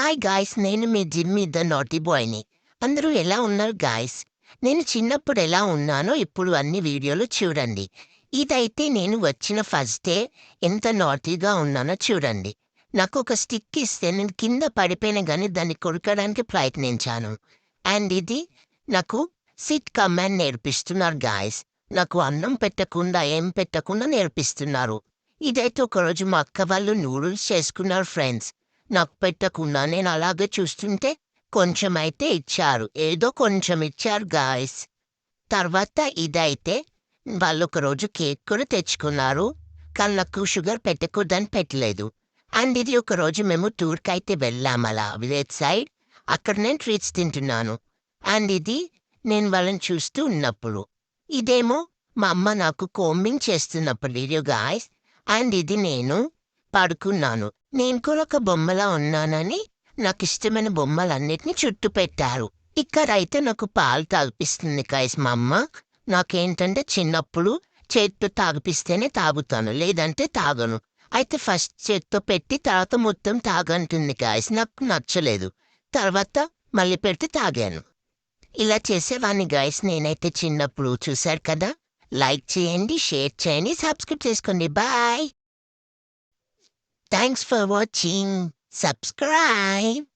Hi guys, నేను మీ Jimmy the naughty బాయ్‌ని. అందరూ ఎలా ఉన్నారు గాయ్స్? నేను చిన్నప్పుడు ఎలా ఉన్నానో ఇప్పుడు అన్ని వీడియోలు చూడండి. ఇదైతే నేను వచ్చిన ఫస్ట్ డే ఎంత నాటీగా ఉన్నానో చూడండి. నాకొక స్టిక్ ఇస్తే నేను కింద పడిపోయినా గానీ దాన్ని కొరకడానికి ప్రయత్నించాను. అండ్ ఇది నాకు సిట్ కమాండ్ నేర్పిస్తున్నారు గాయ్స్. నాకు అన్నం పెట్టకుండా, ఏం పెట్టకుండా నేర్పిస్తున్నారు. ఇదైతే ఒకరోజు మా అక్క వాళ్ళు నూడిల్స్ చేసుకున్నారు ఫ్రెండ్స్. నాకు పెట్టకుండా నేను అలాగే చూస్తుంటే కొంచెమైతే ఇచ్చారు. ఏదో కొంచెం ఇచ్చారు గాయ్స్. తర్వాత ఇదైతే వాళ్ళొకరోజు కేక్ కూడా తెచ్చుకున్నారు. కానీ నాకు షుగర్ పెట్టకూడదని పెట్టలేదు. అండ్ ఇది ఒకరోజు మేము టూర్‌కైతే వెళ్ళాం అలా విలేజ్ సైడ్. అక్కడ నేను ట్రీట్స్ తింటున్నాను. అండ్ ఇది నేను వాళ్ళని చూస్తూ ఉన్నప్పుడు. ఇదేమో మా అమ్మ నాకు కోంబింగ్ చేస్తున్నప్పుడు వీడియో గాయ్స్. అండ్ ఇది నేను పడుకున్నాను. నేను కూడా ఒక బొమ్మలా ఉన్నానని నాకిష్టమైన బొమ్మలన్నిటిని చుట్టూ పెట్టారు. ఇక్కడైతే నాకు పాలు తాగిపిస్తుంది గాయ్స్ మా అమ్మ. నాకేంటంటే చిన్నప్పుడు చేత్తో తాగిపిస్తేనే తాగుతాను. లేదంటే తాగను. అయితే ఫస్ట్ చేత్తో పెట్టి తర్వాత మొత్తం తాగంటుంది గాయ్స్. నాకు నచ్చలేదు. తర్వాత మళ్ళీ పెట్టి తాగాను. ఇలా చేసేవాడిని గాయ్స్ నేనైతే చిన్నప్పుడు. చూశారు కదా! లైక్ చేయండి, షేర్ చేయండి, సబ్స్క్రైబ్ చేసుకోండి. Bye. Thanks for watching. Subscribe.